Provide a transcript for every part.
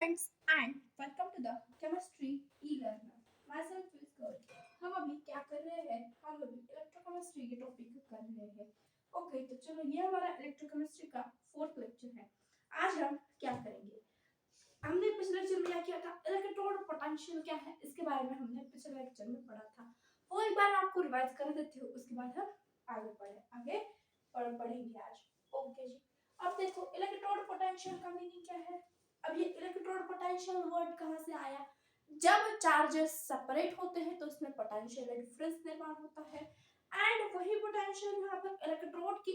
friends and welcome to the chemistry e-learner. Myself is good. हम अभी क्या कर रहे हैं? हम अभी इलेक्ट्रोकेमिस्ट्री के टॉपिक कर रहे हैं. ओके, तो चलो ये हमारा इलेक्ट्रोकेमिस्ट्री का फोर्थ लेक्चर है. आज हम क्या करेंगे? हमने पिछले लेक्चर में क्या किया था? इलेक्ट्रोड पोटेंशियल क्या है इसके बारे में हमने पिछले लेक्चर में पढ़ा था. वो एक बार आपको रिवाइज कर देती हूँ, उसके बाद हम आगे पढ़ेंगे आज. ओके जी. अब देखो इलेक्ट्रोड पोटेंशियल का मीनिंग क्या है. अब ये इलेक्ट्रोड पोटेंशियल वर्ड कहाँ से आया? जब चार्जेस सेपरेट होते हैं तो इसमें पोटेंशियल डिफरेंस निर्माण होता है एंड वही पोटेंशियल यहाँ पर इलेक्ट्रोड के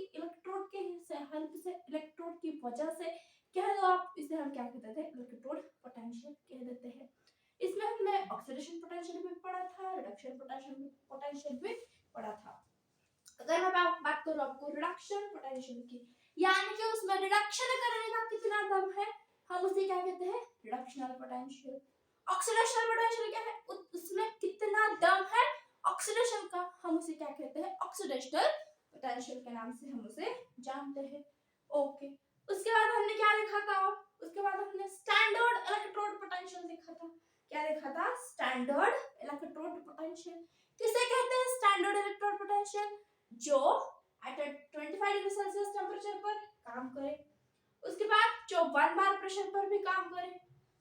हेल्प से इलेक्ट्रोड की वजह से कह दो आप, इसे हम क्या कहते थे? इलेक्ट्रोड पोटेंशियल कह देते हैं. इसमें हमने ऑक्सीडेशन पोटेंशियल भी पढ़ा था, रिडक्शन पोटेंशियल भी पढ़ा था. अगर मैं बात करूं आपको रिडक्शन पोटेंशियल की, यानी कि उसमें रिडक्शन करने का कितना दम है, हम उसे क्या कहते हैं? Reductional potential. ऑक्सीडेशनल पोटेंशियल क्या है? उसमें कितना दम है ऑक्सीडेशन का, हम उसे क्या कहते हैं? ऑक्सीडेशनल पोटेंशियल के नाम से हम उसे जानते हैं. ओके, उसके बाद हमने क्या देखा था? उसके बाद हमने स्टैंडर्ड इलेक्ट्रोड पोटेंशियल देखा था. क्या देखा था? Standard electrode potential. किसे कहते हैं स्टैंडर्ड इलेक्ट्रोड पोटेंशियल? जो एट 25 डिग्री सेल्सियस टेंपरेचर पर काम करे, उसके बाद जो 1 बार प्रेशर पर भी काम करे,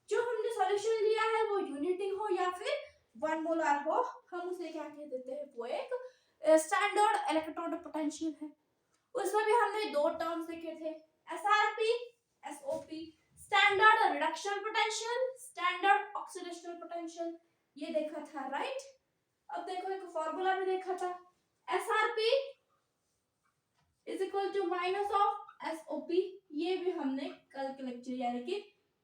जो हमने सॉल्यूशन लिया है वो यूनिटी हो या फिर 1 मोलार हो, हम उसे क्या कह देते हैं? वो एक स्टैंडर्ड इलेक्ट्रोड पोटेंशियल है. उसमें भी हमने दो टर्म्स देखे थे, SRP, SOP, standard reduction potential, standard oxidational potential, ये देखा था, राइट? अब देखो एक फार्मूला भी देखा था, SRP is equal to minus of SOP. ये भी हमने कल के लेक्चर यानी कि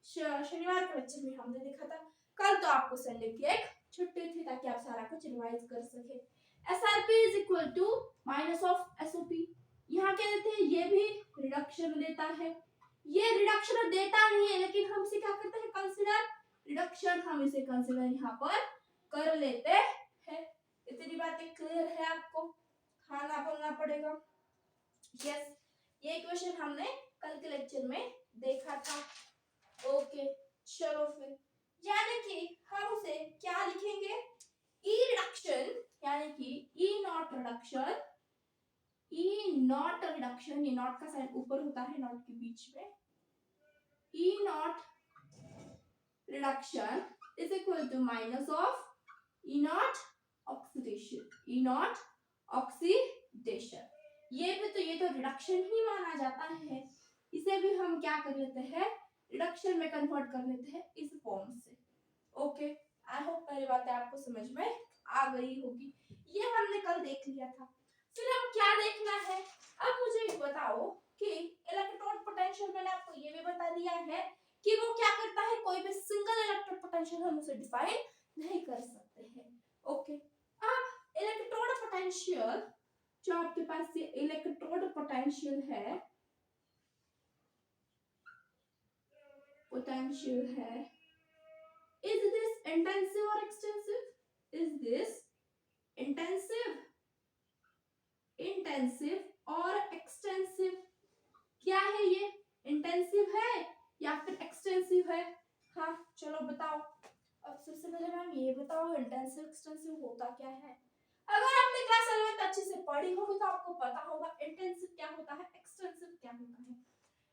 शनिवार के लेक्चर में हमने देखा था. कल तो आपको संडे की एक छुट्टी थी ताकि आप सारा कुछ रिवाइज कर सके. SRP is equal to minus of SOP. यहाँ क्या देते हैं? ये भी रिडक्शन देता है. ये रिडक्शन देता नहीं है लेकिन हम इसे क्या करते हैं? कंसीडर रिडक्शन, हम इसे कंसीडर यहाँ पर कर लेते हैं. इतनी बातें क्लियर है आपको? खाना बोलना पड़ेगा. यस, ये क्वेश्चन हमने कल के लेक्चर में देखा था. ओके, चलो फिर, यानी कि हम उसे क्या लिखेंगे? ई रिडक्शन, यानी कि E nought reduction. E nought reduction, ये नॉट का साइन ऊपर होता है नॉट के बीच में. E nought reduction is equal to minus of E nought oxidation. E nought oxidation, ये तो रिडक्शन ही माना जाता है. इसे भी हम क्या कर लेते हैं? रिडक्शन में कन्वर्ट कर लेते हैं इस फॉर्म से. ओके, आई होप मेरी बातें आपको समझ में आ गई होगी. ये हमने कल देख लिया था. फिर अब क्या देखना है? अब मुझे बताओ कि इलेक्ट्रोड पोटेंशियल, मैंने आपको ये भी बता दिया है कि वो क्या करता है. कोई भी सिंगल इलेक्ट्रोड पोटेंशियल हम उसे डिफाइन नहीं कर सकते हैं. ओके, अब इलेक्ट्रोड पोटेंशियल, जो आपके पास ये इलेक्ट्रोड पोटेंशियल है, is this intensive or extensive? Is this intensive और extensive? क्या है ये? इंटेंसिव है या फिर एक्सटेंसिव है? हाँ, चलो बताओ. अब सबसे पहले मैम ये बताओ इंटेंसिव एक्सटेंसिव होता क्या है? अगर आपने क्लास 11 अच्छे से पढ़ी होगी तो आपको पता होगा इंटेंसिव क्या होता है, एक्सटेंसिव क्या होता है.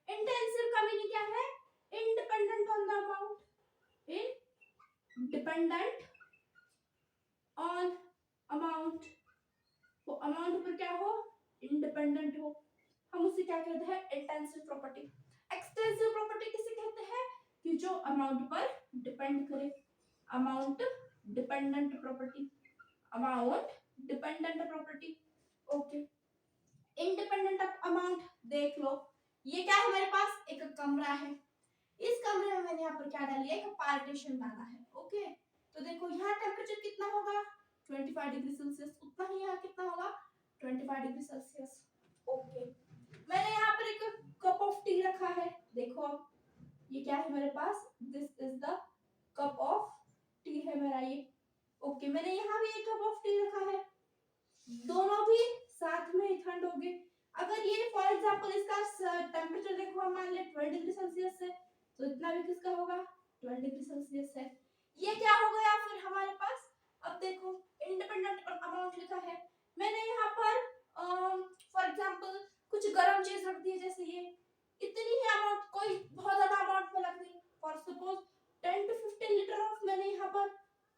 इंटेंसिव का मीनिंग क्या है? Independent on the amount. Independent on amount, वो अमाउंट पर क्या हो? इंडिपेंडेंट हो, हम उसे क्या कहते हैं? Intensive property. एक्सटेंसिव प्रॉपर्टी किसे कहते हैं? कि जो अमाउंट पर डिपेंड करे. Amount dependent property. Amount dependent property. Okay, independent of amount देख लो. ये क्या है? हमारे पास एक कमरा है. इस कमरे में मैंने यहाँ पर क्या डाल लिया? एक पार्टीशन डाला है. ओके, तो देखो यहाँ टेम्परेचर कितना होगा? 25 डिग्री सेल्सियस. उतना ही यहाँ कितना होगा? 25 डिग्री सेल्सियस. ओके, मैंने यहाँ पर एक कप ऑफ टी रखा है. देखो अब ये क्या है मेरे पास? This is the cup of tea है मेरा ये. ओके, मैंने यहाँ भी एक कप ऑफ टी रखा है. दोनों भी साथ में ही ठंड होगी. अगर ये फॉर एग्जांपल इसका टेम्परेचर देखो, हम मान ले 20 डिग्री सेल्सियस है, तो इतना भी किसका होगा? 1 डिग्री सेल्सियस है। ये क्या हो गया फिर हमारे पास, अब देखो इंडिपेंडेंट अमाउंट लिखा है मैंने यहाँ पर फॉर एग्जांपल कुछ गर्म चीज रख दी है, जैसे ये इतनी ही अमाउंट, कोई बहुत ज्यादा अमाउंट में लग गई, for suppose 10 to 15 litre of मैंने यहाँ पर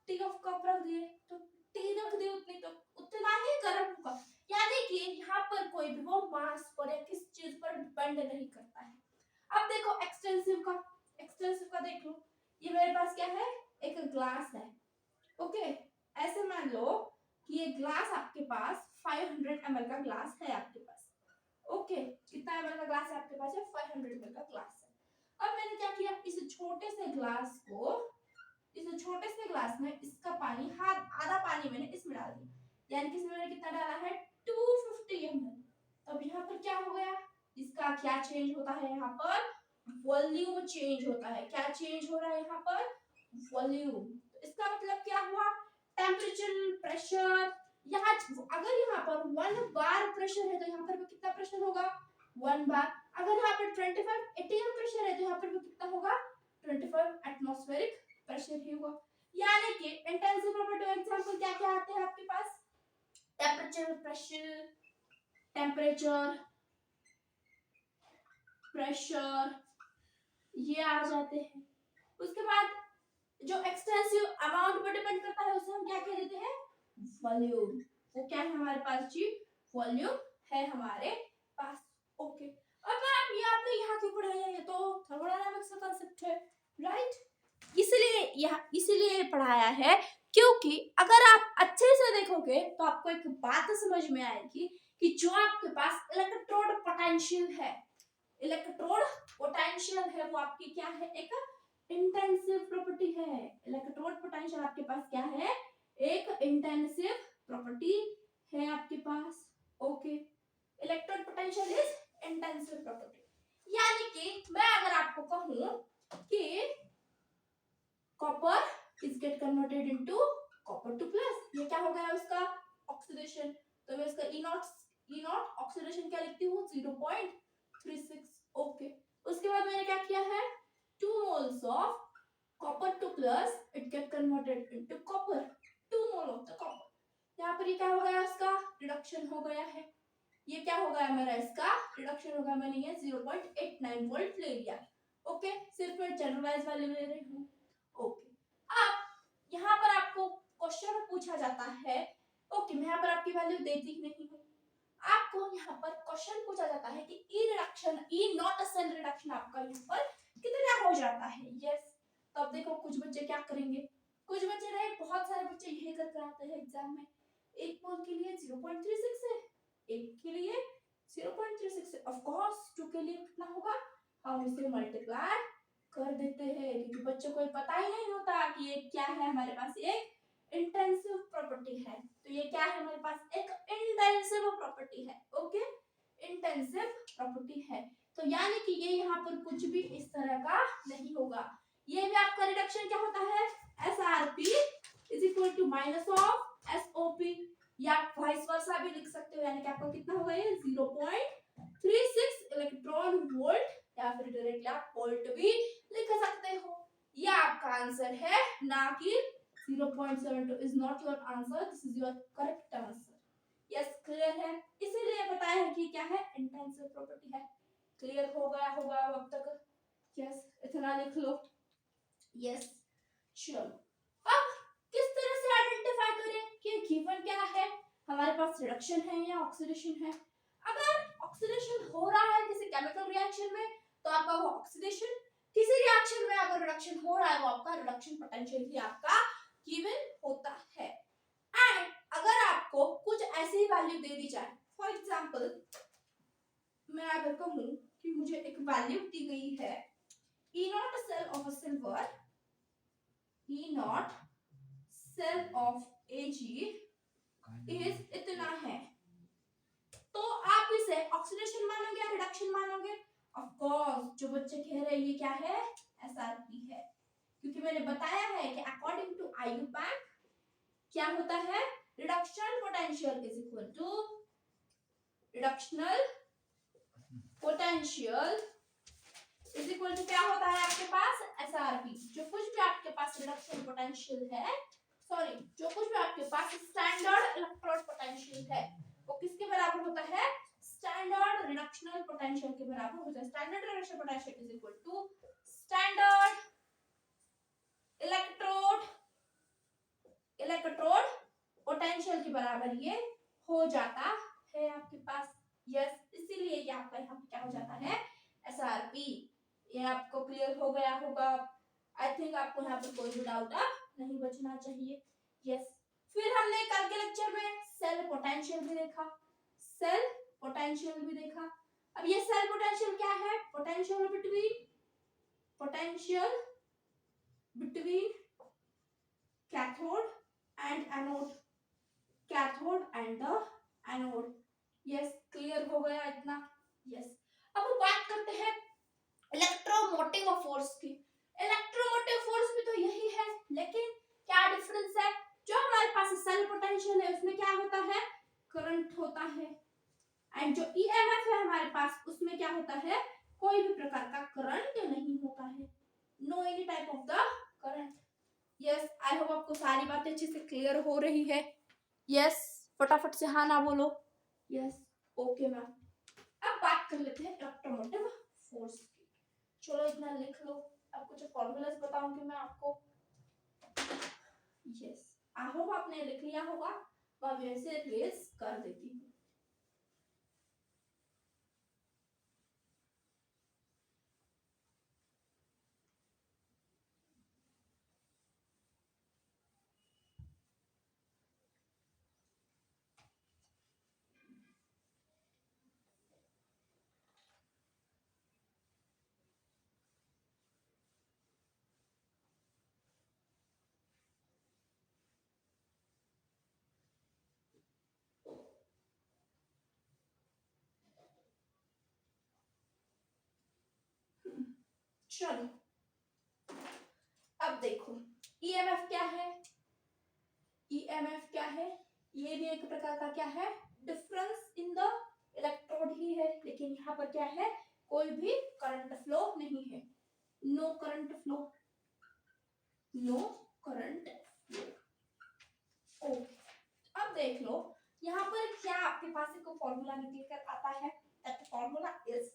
टी ऑफ कप रख दिए, तो टी रख दी उतनी, तो उतना ही गर्म होगा। यानी कि यहाँ पर कोई भी वो मास पर या किस चीज पर डिपेंड नहीं करता है। अब देखो एक्सटेंसिव का देख लो, ये मेरे पास क्या है, एक ग्लास है। ओके, ऐसे मान लो कि ये ग्लास आपके पास 500 ml का ग्लास है आपके पास। ओके, कितना ml का ग्लास है आपके पास, है 500 ml का ग्लास है। अब मैंने क्या किया, इस छोटे से ग्लास में इसका पानी, आधा पानी मैंने इसमें डाल दिया, यानी कि इसमें मैंने कितना डाला है 250 ml। अब यहाँ पर क्या हो गया, इसका क्या चेंज होता है, यहाँ पर वॉल्यूम चेंज होता है। क्या चेंज हो रहा है यहाँ पर, वॉल्यूम। इसका मतलब क्या हुआ, टेम्परेचर, प्रेशर, यहाँ अगर यहाँ पर 1 बार प्रेशर है तो यहाँ पर भी कितना प्रेशर होगा, 1 बार। अगर यहाँ पर 25 atm प्रेशर है तो यहाँ पर भी कितना होगा, 25 एटमॉस्फेरिक प्रेशर ही होगा। यानी कि इंटेंसिव प्रॉपर्टी एग्जांपल क्या क्या आते हैं आपके पास, टेम्परेचर, प्रेशर ये आ जाते हैं। उसके बाद जो एक्सटेंसिव अमाउंट पर डिपेंड करता है उसे हम क्या कह देते हैं, वॉल्यूम। वो क्या है हमारे पास जी, वॉल्यूम है हमारे पास। ओके, अब मैम ये आपने यहाँ क्यों पढ़ाया, ये तो थर्मोडायनामिक्स का कांसेप्ट है, राइट? इसीलिए पढ़ाया है क्योंकि अगर आप अच्छे से देखोगे तो आपको एक बात समझ में आएगी कि जो आपके पास इलेक्ट्रोड पोटेंशियल है वो आपकी क्या है, एक इंटेंसिव प्रॉपर्टी है। इलेक्ट्रोड पोटेंशियल आपके पास क्या है, एक इंटेंसिव प्रॉपर्टी है आपके पास। Okay, electrode potential is intensive property. यानी कि मैं अगर आपको कहूं कि copper is get converted into copper 2+, ये क्या हो गया उसका ऑक्सीडेशन, तो मैं इसका E0 ऑक्सीडेशन क्या लिखती हूँ, 0.36। ओके, उसके बाद मैंने क्या किया है, 2 moles of copper 2+, it get converted into copper, 2 mole of the copper। यहाँ पर ये क्या हो गया, इसका रिडक्शन हो गया है। ये क्या हो गया मेरा, इसका रिडक्शन हो गया, मैंने ये 0.89 वोल्ट ले लिया। ओके, सिर्फ मैं जनरलाइज वैल्यू ले रही हूँ। ओके, अब यहाँ पर आपको क्वेश्चन पूछा जाता है, ओके मैं यहाँ पर आपकी वैल्यू देती ही नहीं हूँ, आपको यहाँ पर क्वेश्चन पूछा जाता है कि ई नॉट सेल रिडक्शन आपका यहाँ पर कितना हो जाता है। यस, तो अब देखो कुछ बच्चे क्या करेंगे, कुछ बच्चे नहीं बहुत सारे बच्चे यही करके आते हैं एग्जाम में, एक मोल के लिए 0.36 है, एक के लिए 0.36 है, ऑफ कोर्स 2 के लिए कितना होगा, हम इसे मल्टीप्लाई कर देते हैं क्योंकि बच्चों को पता ही नहीं होता कि ये क्या है, हमारे पास एक इंटेंसिव प्रॉपर्टी है। तो ये क्या है, हमारे पास एक इंटेंसिव प्रॉपर्टी है। ओके, इंटेंसिव प्रॉपर्टी है, तो यानी कि ये यहाँ पर कुछ भी इस तरह का नहीं होगा। ये भी आपका रिडक्शन क्या होता है, SRP is equal to minus of SOP, या वाइस वर्सा भी लिख सकते हो, यानी कि आपको कितना होगा ये 0.36 इलेक्ट्रॉन वोल्ट, या फिर डायरेक्टली आप वोल्ट भी लिख सकते हो। ये आपका आंसर है, ना कि 0.72 is not your answer, this is your correct answer। Yes, clear है, इसीलिए बताया है कि क्या है, इंटेंसिव प्रॉपर्टी है। क्लियर हो गया होगा अब तक, यस इतना लिख लो। यस, चलो अब किस तरह से आइडेंटिफाई करें कि गिवन क्या है, हमारे पास रिडक्शन है या ऑक्सीडेशन है। अगर ऑक्सीडेशन हो रहा है किसी केमिकल रिएक्शन में तो आपका वो ऑक्सीडेशन, किसी रिएक्शन में अगर रिडक्शन हो रहा है वो आपका रिडक्शन पोटेंशियल ही आपका गिवन होता है। एंड अगर आपको कुछ ऐसी वैल्यू दे दी जाए, फॉर एग्जांपल मैं अगर कहूं कि मुझे एक वैल्यू दी गई है, E0 cell of silver, E0 cell of Ag is इतना है, तो आप इसे ऑक्सीडेशन मानोगे या रिडक्शन मानोगे? ऑफ कोर्स जो बच्चे कह रहे हैं ये क्या है, SRP है, क्योंकि मैंने बताया है कि अकॉर्डिंग टू IUPAC क्या होता है, reduction potential is equal to reductional potential is equal to क्या होता है आपके पास, SRP। जो कुछ पास रिडक्शन पोटेंशियल है, सॉरी जो कुछ भी आपके पास स्टैंडर्ड इलेक्ट्रोड पोटेंशियल है वो किसके बराबर होता है, स्टैंडर्ड रिडक्शनल पोटेंशियल के बराबर होता है। Standard reduction potential is equal to standard electrode potential के बराबर ये हो जाता है आपके पास। यस, इसीलिए ये आपका यहाँ पे क्या हो जाता है, एसआरपी। ये आपको क्लियर हो गया होगा। आई थिंक आपको यहाँ पर कोई भी डाउट अब नहीं बचना चाहिए। यस, फिर हमने कल के लेक्चर में सेल पोटेंशियल भी देखा, सेल पोटेंशियल भी देखा। अब ये सेल पोटेंशियल क्या है, potential between cathode and anode, cathode and the anode. Yes, clear हो गया इतना। यस, अब बात करते हैं इलेक्ट्रोमोटिव फोर्स की। इलेक्ट्रोमोटिव फोर्स भी तो यही है, लेकिन क्या डिफरेंस है, जो हमारे पास सेल पोटेंशियल है उसमें क्या होता है, करंट होता है, एंड जो ईएमएफ है हमारे पास उसमें क्या होता है, कोई भी प्रकार का करंट नहीं होता है, no any type of the current. Yes, I hope आपको सारी बातें अच्छे से क्लियर हो रही है। यस, फटाफट से हाँ ना बोलो। Yes, okay ma'am. अब बात कर लेते हैं इलेक्ट्रोमोटिव फोर्स की। चलो इतना लिख लो, अब कुछ फॉर्मूलाज बताऊंगी मैं आपको। यस, आई होप आपने लिख लिया होगा, मैं वैसे रिप्लेस कर देती हूँ। चलो अब देखो ईएमएफ क्या है, ईएमएफ क्या है, ये भी एक प्रकार का क्या है, डिफरेंस इन द इलेक्ट्रोड ही है, लेकिन यहाँ पर क्या है, कोई भी करंट फ्लो नहीं है, no current flow, no current flow. Okay, अब देख लो यहाँ पर क्या आपके पास एक फॉर्मूला निकल कर आता है, that formula is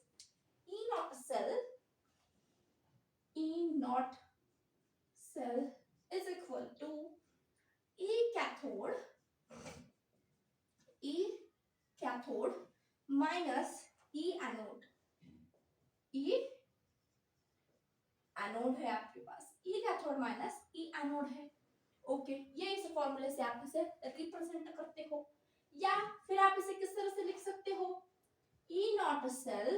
E naught cell, E naught cell is equal to E cathode minus E anode। E anode है आपके पास, E cathode minus E anode है। ओके, ये इस फॉर्मूले से आप इसे रिप्रेजेंट करते हो, या फिर आप इसे किस तरह से लिख सकते हो, E naught cell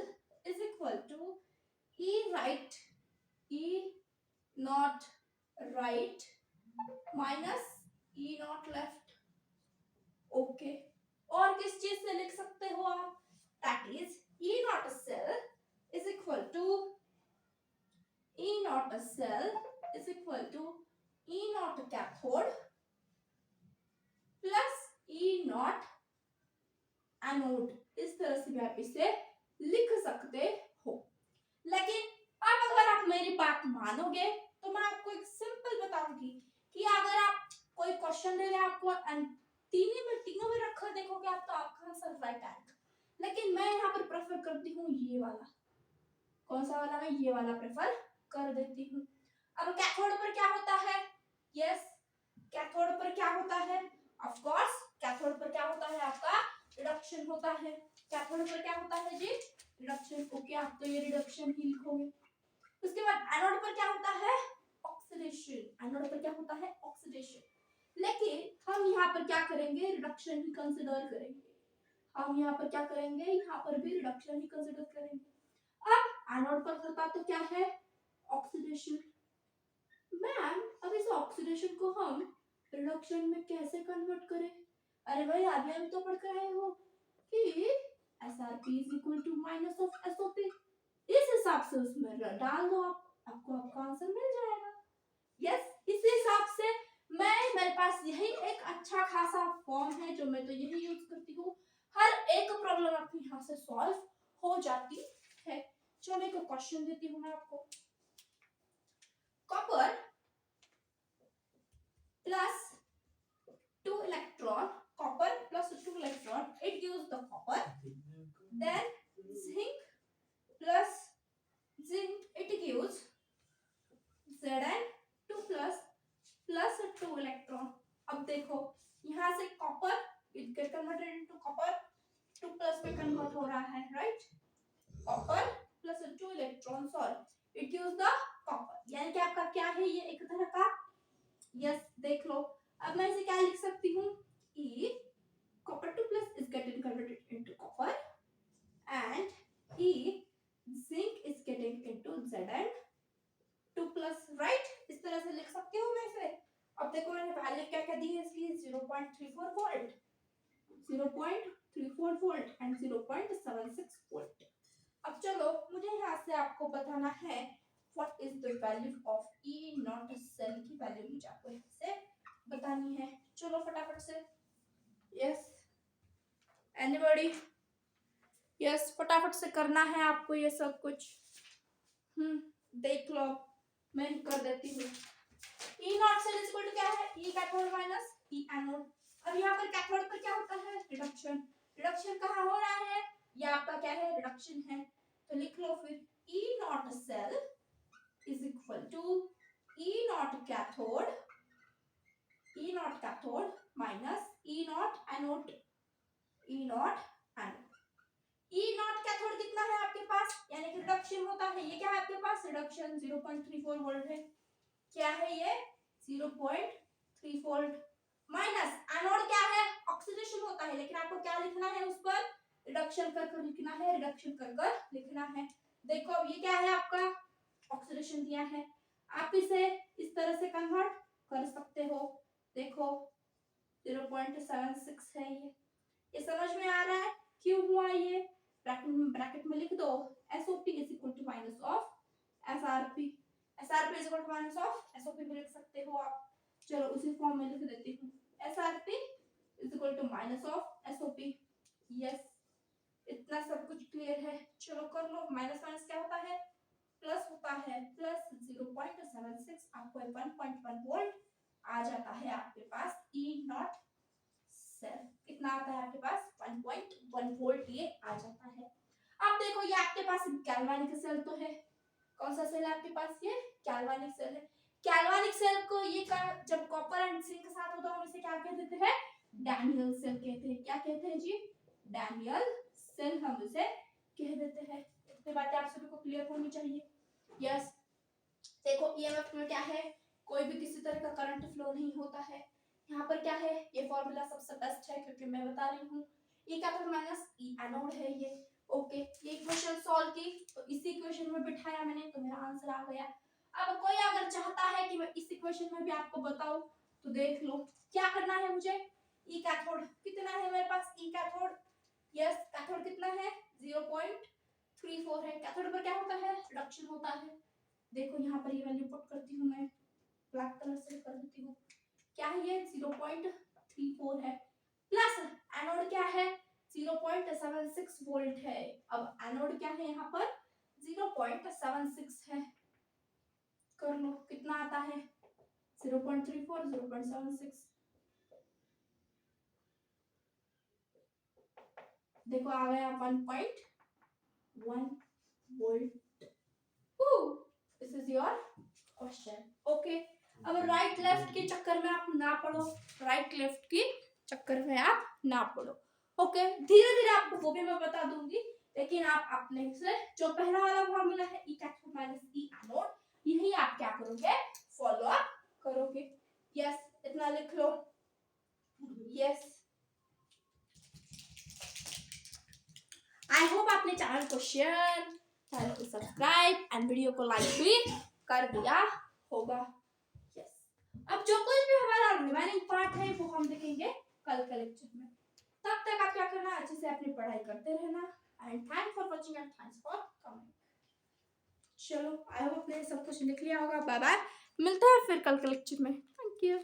is equal to E naught right minus E naught left। Okay, और किस चीज से लिख सकते हो आप, that is E naught cell is equal to E naught cell is equal to E naught cathode plus E naught anode. इस तरह से भी आप इसे लिख सकते हो। लेकिन अब अगर आप मेरी बात मानोगे तो मैं आपको एक सिंपल बताऊंगी कि अगर आप कोई क्वेश्चन दे रहे आपको तीनों में रखकर देखोगे आप तो आपका आंसर राइट आएगा, लेकिन मैं यहाँ पर प्रेफर करती हूँ ये वाला। कौन सा वाला, मैं ये वाला प्रेफर कर देती हूँ। अब कैथोड पर क्या होता है, यस कैथोड पर क्या होता है, ऑफ कोर्स कैथोड पर क्या होता है, आपका रिडक्शन होता है। कैथोड पर क्या होता है जी, रिडक्शन। ओके, आप तो ये रिडक्शन ही लिखोगे। उसके बाद एनोड पर क्या होता है, ऑक्सीडेशन। एनोड पर क्या होता है, ऑक्सीडेशन। लेकिन हम यहाँ पर क्या करेंगे, रिडक्शन ही कंसीडर करेंगे। हम यहाँ पर क्या करेंगे, यहाँ पर भी रिडक्शन ही कंसीडर करेंगे। अब एनोड पर होता तो क्या है, ऑक्सीडेशन। मैम अब इस ऑक्सीडेशन को हम रिडक्शन में कैसे कन्वर्ट करें, अरे भाई अभी हम तो पढ़ कर आए हो कि SRP is equal to minus of SOP। इस हिसाब से उसमें डाल दो आप, आपको आपका आंसर मिल जाएगा। यस, इस हिसाब से मेरे पास यही एक अच्छा खासा फॉर्म है जो मैं तो यही यूज करती हूँ, हर एक प्रॉब्लम आपकी यहाँ से सॉल्व हो जाती है। चलो एक क्वेश्चन देती हूँ मैं आपको। Copper Zn 2 plus 2 electron. अब देखो यहाँ से copper it get converted into copper 2 plus में कन्वर्ट हो रहा है, right? Copper plus 2 electron sorry it gives the copper, यानी कि आपका क्या है ये एक तरह का, यस देख लो। अब मैं इसे क्या लिख सकती हूँ, E copper 2 plus is getting converted into copper and E zinc is getting into Zn 2 plus, right? इस तरह से लिख सकती हूँ मैं इसे। अब देखो मैंने वैल्यू क्या क्या दी है इसकी, 0.34 वोल्ट, 0.34 वोल्ट एंड 0.76 वोल्ट। अब चलो मुझे यहाँ से आपको बताना है what is the value of E naught cell की वैल्यू मुझे आपको यहाँ से बतानी है। चलो फटाफट से, यस एनीबॉडी, यस फटाफट से करना है आपको ये सब कुछ। देख लो मैं कर देती हूँ। E naught cell is equal to क्या है, E cathode minus E anode. अब यहाँ पर कैथोड पर क्या होता है, रिडक्शन। रिडक्शन कहाँ हो रहा है, ये आपका क्या है, रिडक्शन है। तो लिख लो फिर E naught cell is equal to E naught cathode, E naught cathode minus E naught anode, E naught anode. E naught cathode कितना है आपके पास, यानी कि रिडक्शन होता है, ये क्या है आपके पास, रिडक्शन 0.34 वोल्ट है। क्या है ये, 0.3 वोल्ट माइनस एनोड क्या है, ऑक्सीडेशन होता है, लेकिन आपको क्या लिखना है उस पर, रिडक्शन कर कर लिखना है, रिडक्शन कर कर लिखना है। देखो अब ये क्या है आपका, ऑक्सीडेशन दिया है, आप इसे इस तरह से कन्वर्ट कर सकते हो। देखो 0.76 है ये समझ में आ रहा है क्यों हुआ ये, ब्रैकेट में लिख दो SOP is equal to minus of SRP, SRP is equal to minus of SOP भी लिख सकते हो आप। चलो उसी फॉर्म में लिख देती हूँ, SRP is equal to minus of SOP। Yes इतना सब कुछ क्लियर है, चलो कर लो। माइनस माइनस क्या होता है, प्लस होता है, प्लस 0.76 आपको 1.1 वोल्ट आ जाता है आपके पास E नॉट सेल। कितना आता है आपके पास, 1.1 वोल्ट ये आ जाता है। अब देखो ये आपके पास गैल्वानिक सेल तो है, कौन सा सेल है आपके पास, ये गैल्वानिक सेल है। गैल्वानिक सेल को ये जब कॉपर एंड जिंक के साथ होता है हम इसे क्या कहते हैं, डैनियल सेल कहते हैं। क्या कहते हैं जी, डैनियल सेल हम इसे कह देते हैं। इतनी बातें आप सभी को क्लियर होनी चाहिए। यस देखो ईएमएफ में क्या है, कोई भी किसी तरह का करंट फ्लो नहीं होता है। यहाँ पर क्या है, ये फॉर्मूला सबसे बेस्ट है क्योंकि मैं बता रही हूँ, E cathode minus E anode है ये। ओके ये इक्वेशन सॉल्व की तो इसी इक्वेशन में बिठाया मैंने तो मेरा आंसर आ गया। अब कोई अगर चाहता है कि मैं इस इक्वेशन में भी आपको बताऊं तो देख लो क्या करना है मुझे। E कैथोड कितना है मेरे पास, E कैथोड, यस कैथोड कितना है 0.34 है। कैथोड पर क्या होता है, रिडक्शन होता है। देखो यहाँ पर ये वैल्यू पुट करती हूँ मैं, ब्लैक कलर से कर देती हूँ, क्या है ये 0.34 है। प्लस एनोड क्या है 0.76 वोल्ट है। अब एनोड क्या है यहाँ पर 0.76 है, कर लो कितना आता है 0.34 0.76, देखो आ गया 1.1 volt. This is your question. Okay अब राइट लेफ्ट के चक्कर में आप ना पढ़ो, राइट लेफ्ट के चक्कर में आप ना पढ़ो। ओके धीरे धीरे आपको वो भी मैं बता दूंगी, लेकिन आप अपने से जो पहला वाला फॉर्मूला है E cathode minus E anode, यही आप क्या करोगे, फॉलो अप करोगे। यस इतना लिख लो। यस आई होप आपने चैनल को शेयर, चैनल को सब्सक्राइब एंड वीडियो को लाइक भी कर दिया होगा। यस अब जो कुछ भी हमारा रिमेनिंग पार्ट है वो हम देखेंगे कल के लेक्चर में। तब तक आप क्या करना, अच्छे से अपनी पढ़ाई करते रहना। And thanks for watching and thanks for coming. चलो आई होप आपने सब कुछ लिख लिया होगा। बाय बाय, मिलते हैं फिर कल के लेक्चर में। Thank you.